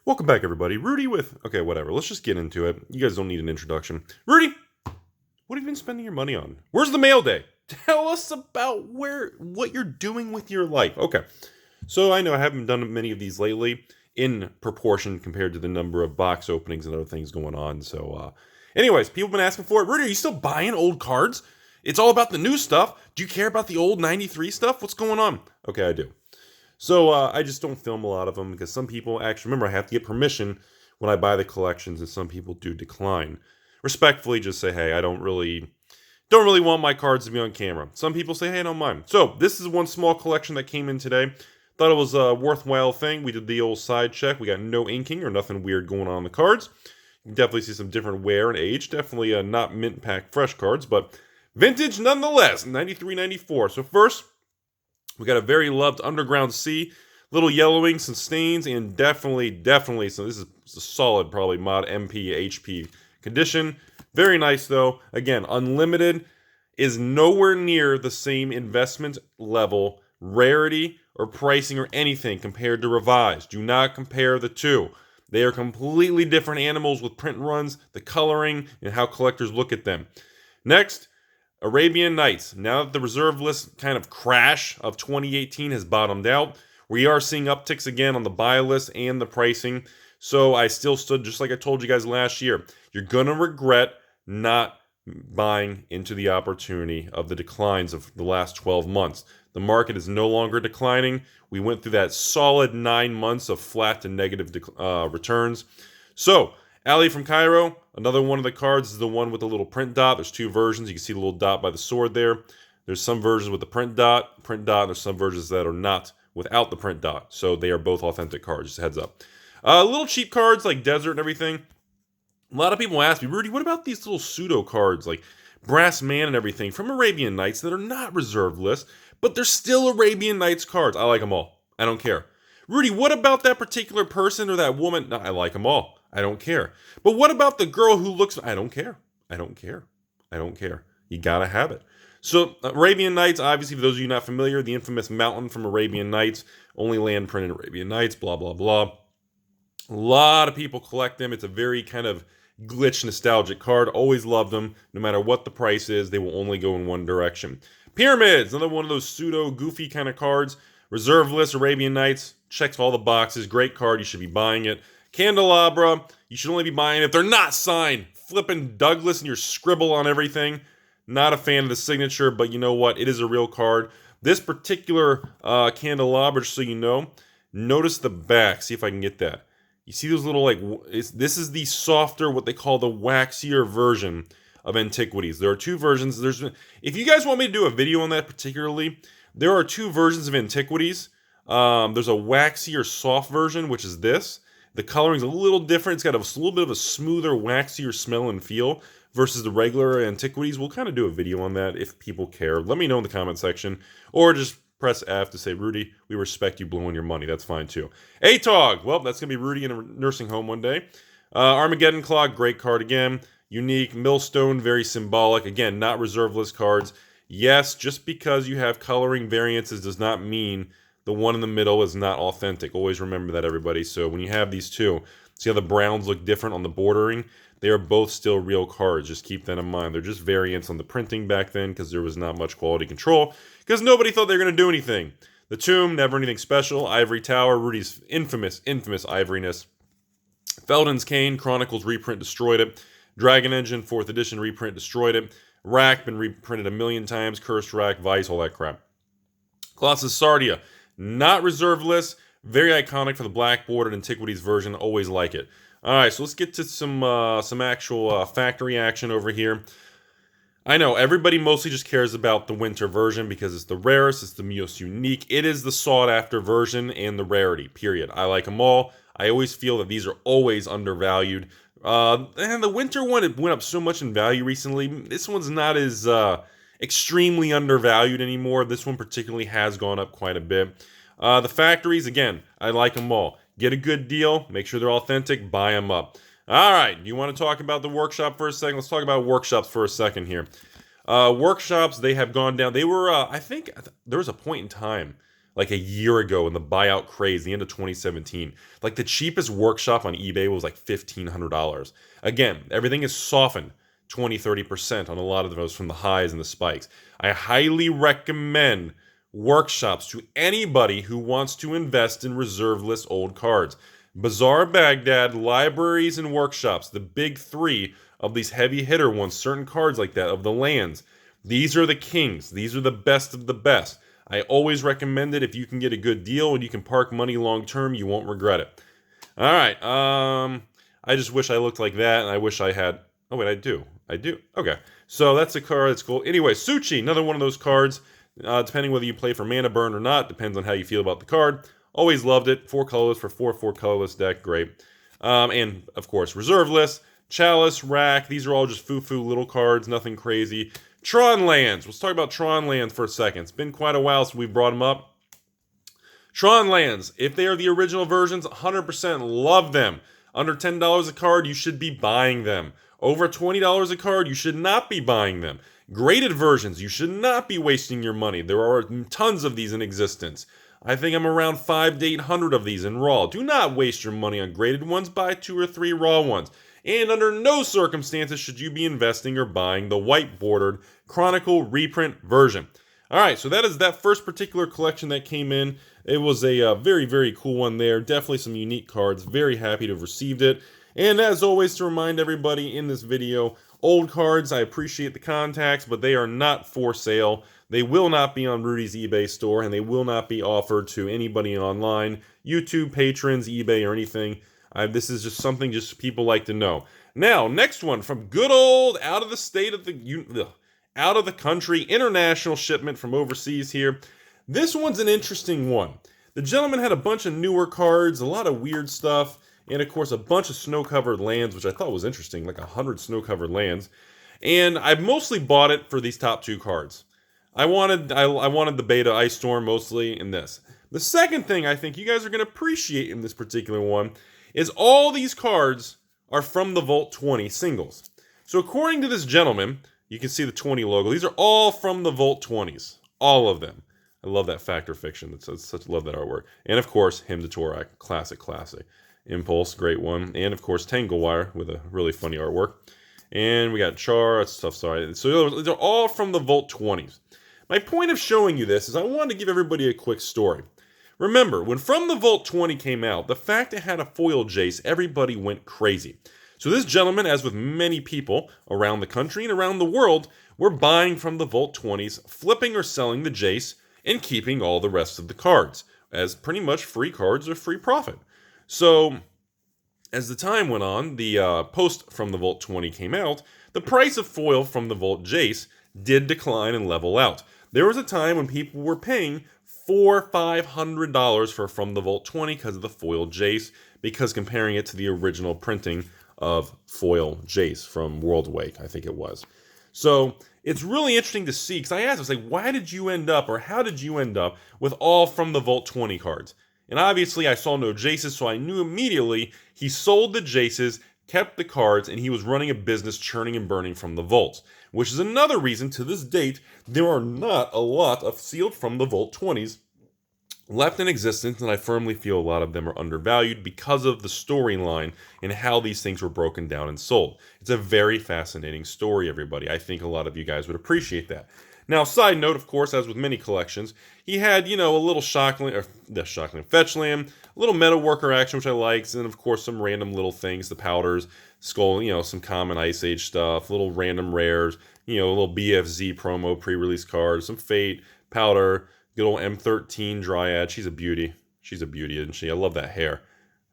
Welcome back, everybody. Rudy with... Okay, whatever. Let's just get into it. You guys don't need an introduction. Rudy, what have you been spending your money on? Where's the mail day? Tell us about what you're doing with your life. Okay. So I know I haven't done many of these lately in proportion compared to the number of box openings and other things going on. So, anyways, people have been asking for it. Rudy, are you still buying old cards? It's all about the new stuff. Do you care about the old 93 stuff? What's going on? Okay, I do. So I just don't film a lot of them because some people actually, remember, I have to get permission when I buy the collections, and some people do decline. Respectfully, just say, hey, I don't really want my cards to be on camera. Some people say, hey, I don't mind. So this is one small collection that came in today. Thought it was a worthwhile thing. We did the old side check. We got no inking or nothing weird going on the cards. You can definitely see some different wear and age. Definitely not mint pack fresh cards, but vintage nonetheless. 93, 94. So first, we got a very loved Underground Sea, little yellowing, some stains, and definitely, so this is a solid, probably mod MP, HP condition. Very nice though. Again, unlimited is nowhere near the same investment level, rarity, or pricing or anything compared to revised. Do not compare the two. They are completely different animals with print runs, the coloring, and how collectors look at them. Next, Arabian Nights. Now that the reserve list kind of crash of 2018 has bottomed out, we are seeing upticks again on the buy list and the pricing. So I still stood, just like I told you guys last year, you're going to regret not buying into the opportunity of the declines of the last 12 months. The market is no longer declining. We went through that solid 9 months of flat to negative returns. So, Ali from Cairo, another one of the cards is the one with the little print dot. There's two versions. You can see the little dot by the sword there. There's some versions with the print dot, and there's some versions that are not without the print dot. So they are both authentic cards, just heads up. Little cheap cards like Desert and everything. A lot of people ask me, Rudy, what about these little pseudo cards like Brass Man and everything from Arabian Nights that are not reserve list, but they're still Arabian Nights cards? I like them all. I don't care. Rudy, what about that particular person or that woman? No, I like them all. I don't care. But what about the girl who looks... I don't care. I don't care. I don't care. You gotta have it. So, Arabian Nights, obviously, for those of you not familiar, the infamous mountain from Arabian Nights, only land printed Arabian Nights, blah, blah, blah. A lot of people collect them. It's a very kind of glitch nostalgic card. Always loved them. No matter what the price is, they will only go in one direction. Pyramids, another one of those pseudo goofy kind of cards. Reserve list, Arabian Nights, checks all the boxes. Great card. You should be buying it. Candelabra, you should only be buying it if they're not signed. Flippin' Douglas and your scribble on everything. Not a fan of the signature, but you know what? It is a real card. This particular candelabra, just so you know, notice the back. See if I can get that. You see those little, this is the softer, what they call the waxier version of Antiquities. There are two versions. If you guys want me to do a video on that particularly, there are two versions of Antiquities. There's a waxier soft version, which is this. The coloring's a little different. It's got a little bit of a smoother, waxier smell and feel versus the regular Antiquities. We'll kind of do a video on that if people care. Let me know in the comment section. Or just press F to say, Rudy, we respect you blowing your money. That's fine too. ATOG. Well, that's going to be Rudy in a nursing home one day. Armageddon Clock, great card again. Unique. Millstone, very symbolic. Again, not reserve list cards. Yes, just because you have coloring variances does not mean the one in the middle is not authentic. Always remember that, everybody. So when you have these two, see how the browns look different on the bordering? They are both still real cards. Just keep that in mind. They're just variants on the printing back then because there was not much quality control because nobody thought they were going to do anything. The Tomb, never anything special. Ivory Tower, Rudy's infamous ivoryness. Felden's Cane, Chronicles reprint, destroyed it. Dragon Engine, 4th edition reprint, destroyed it. Rack, been reprinted a million times. Cursed Rack, Vice, all that crap. Colossus Sardia, not reserve list, very iconic for the black bordered Antiquities version. Always like it. All right, so let's get to some actual factory action over here. I know everybody mostly just cares about the winter version because it's the rarest, it's the most unique. It is the sought after version and the rarity. Period. I like them all. I always feel that these are always undervalued. And the winter one, it went up so much in value recently. This one's not as extremely undervalued anymore. This one particularly has gone up quite a bit. The factories, again, I like them all. Get a good deal. Make sure they're authentic. Buy them up. All right. You want to talk about the workshop for a second? Let's talk about workshops for a second here. Workshops, they have gone down. They were, I think, there was a point in time like a year ago in the buyout craze, the end of 2017. Like the cheapest workshop on eBay was like $1,500. Again, everything is softened 20-30% on a lot of those from the highs and the spikes. I highly recommend workshops to anybody who wants to invest in reserve list old cards. Bazaar Baghdad, libraries, and workshops, the big three of these heavy hitter ones, certain cards like that, of the lands. These are the kings. These are the best of the best. I always recommend it. If you can get a good deal and you can park money long term, you won't regret it. All right. I just wish I looked like that, and I wish I had... Oh, wait, I do. Okay. So that's a card. That's cool. Anyway, Suchi, another one of those cards. Depending whether you play for mana burn or not, depends on how you feel about the card. Always loved it. 4 colorless for 4 colorless deck. Great. And, of course, reserve list. Chalice, Rack. These are all just foo-foo little cards. Nothing crazy. Tron lands. Let's talk about Tron lands for a second. It's been quite a while since we brought them up. Tron lands. If they are the original versions, 100% love them. Under $10 a card, you should be buying them. Over $20 a card, you should not be buying them. Graded versions, you should not be wasting your money. There are tons of these in existence. I think I'm around 500 to 800 of these in raw. Do not waste your money on graded ones. Buy 2 or 3 raw ones. And under no circumstances should you be investing or buying the white bordered Chronicle reprint version. Alright, so that is that first particular collection that came in. It was a very, very cool one there. Definitely some unique cards. Very happy to have received it. And as always, to remind everybody in this video, old cards, I appreciate the contacts, but they are not for sale. They will not be on Rudy's eBay store, and they will not be offered to anybody online, YouTube, patrons, eBay, or anything. This is just something just people like to know. Now, next one from good old out of the country, international shipment from overseas here. This one's an interesting one. The gentleman had a bunch of newer cards, a lot of weird stuff, and of course a bunch of snow-covered lands, which I thought was interesting, like 100 snow-covered lands. And I mostly bought it for these top 2 cards. I wanted the Beta Ice Storm mostly in this. The second thing I think you guys are going to appreciate in this particular one is all these cards are from the Vault 20 singles. So according to this gentleman, you can see the 20 logo. These are all from the Vault 20s. All of them. I love that Fact or Fiction. Love that artwork. And of course, Hymn to Torak. Classic. Impulse, great one. And of course, Tanglewire with a really funny artwork. And we got Char, that's tough, sorry. So they're all from the Vault 20s. My point of showing you this is I wanted to give everybody a quick story. Remember, when From the Vault 20 came out, the fact it had a foil Jace, everybody went crazy. So this gentleman, as with many people around the country and around the world, were buying from the Vault 20s, flipping or selling the Jace, and keeping all the rest of the cards, as pretty much free cards or free profit. So, as the time went on, the post from the Vault 20 came out, the price of foil from the Vault Jace did decline and level out. There was a time when people were paying $400-$500 for From the Vault 20 because of the foil Jace, because comparing it to the original printing of foil Jace from World Wake, I think it was. So, it's really interesting to see, because I asked, I was like, why did you end up, or how did you end up with all From the Vault 20 cards? And obviously I saw no Jaces, so I knew immediately he sold the Jaces, kept the cards, and he was running a business churning and burning from the vaults. Which is another reason, to this date, there are not a lot of sealed From the Vault 20s left in existence, and I firmly feel a lot of them are undervalued because of the storyline and how these things were broken down and sold. It's a very fascinating story, everybody. I think a lot of you guys would appreciate that. Now, side note, of course, as with many collections, he had, a little fetch land, a little meta worker action, which I liked, and of course some random little things, the powders, skull, some common Ice Age stuff, little random rares, a little BFZ promo pre-release cards, some Fate, powder, good old M13 Dryad. She's a beauty. Isn't she? I love that hair.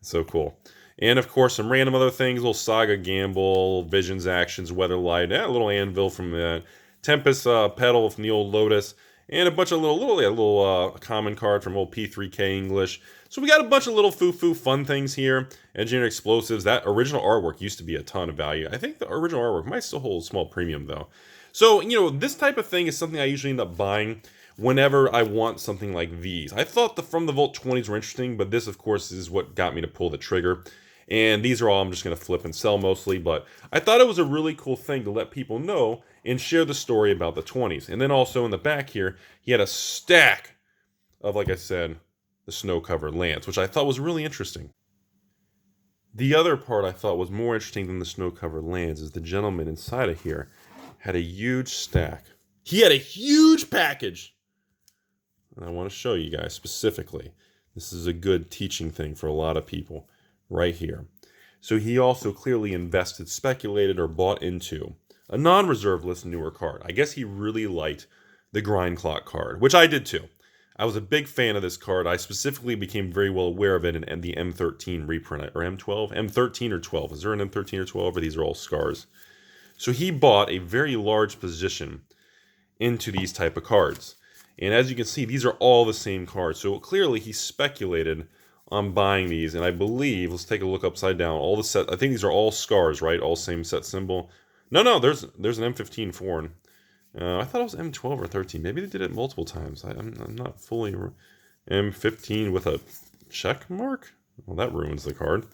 It's so cool. And of course, some random other things, little Saga Gamble, Visions Actions, Weatherlight, a little Anvil from that. Tempest Petal from the old Lotus, and a bunch of little common card from old P3K English. So we got a bunch of little foo-foo fun things here. Engineered Explosives. That original artwork used to be a ton of value. I think the original artwork might still hold a small premium, though. So, this type of thing is something I usually end up buying whenever I want something like these. I thought the From the Vault 20s were interesting, but this, of course, is what got me to pull the trigger. And these are all I'm just going to flip and sell mostly, but I thought it was a really cool thing to let people know and share the story about the 20s. And then also in the back here, he had a stack of, like I said, the snow-covered lands, which I thought was really interesting. The other part I thought was more interesting than the snow-covered lands is the gentleman inside of here had a huge stack. He had a huge package. And I want to show you guys specifically. This is a good teaching thing for a lot of people right here. So he also clearly invested, speculated, or bought into a non-reserve list newer card. I guess he really liked the Grind Clock card, which I did too. I was a big fan of this card. I specifically became very well aware of it in the M13 reprint, or M12? M13 or 12. Is there an M13 or 12, or these are all scars? So he bought a very large position into these type of cards. And as you can see, these are all the same cards. So clearly he speculated on buying these. And I believe, let's take a look upside down, all the set, I think these are all scars, right? All same set symbol. No, there's an M15 foreign. I thought it was M12 or 13. Maybe they did it multiple times. I'm not fully... M15 with a check mark? Well, that ruins the card.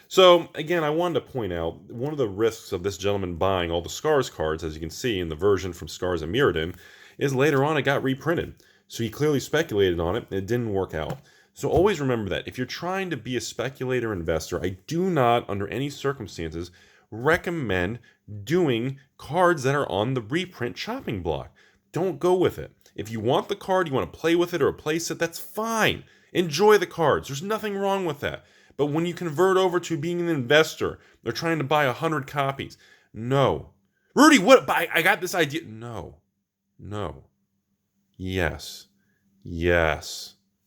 So, again, I wanted to point out, one of the risks of this gentleman buying all the Scars cards, as you can see in the version from Scars and Mirrodin, is later on it got reprinted. So he clearly speculated on it, and it didn't work out. So always remember that. If you're trying to be a speculator investor, I do not, under any circumstances, recommend doing cards that are on the reprint chopping block. Don't go with it. If you want the card, you want to play with it or replace it, that's fine. Enjoy the cards. There's nothing wrong with that. But when you convert over to being an investor, they're trying to buy 100 copies. No. Rudy, what? I got this idea. No. Yes.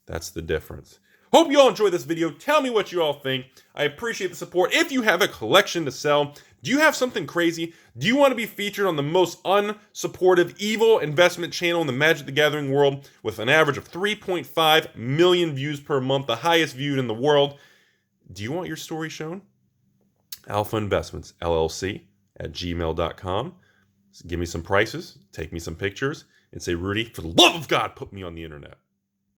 That's the difference. Hope you all enjoyed this video. Tell me what you all think. I appreciate the support. If you have a collection to sell, do you have something crazy? Do you want to be featured on the most unsupportive, evil investment channel in the Magic the Gathering world with an average of 3.5 million views per month, the highest viewed in the world? Do you want your story shown? AlphainvestmentsLLC at gmail.com. Give me some prices, take me some pictures, and say, Rudy, for the love of God, put me on the internet.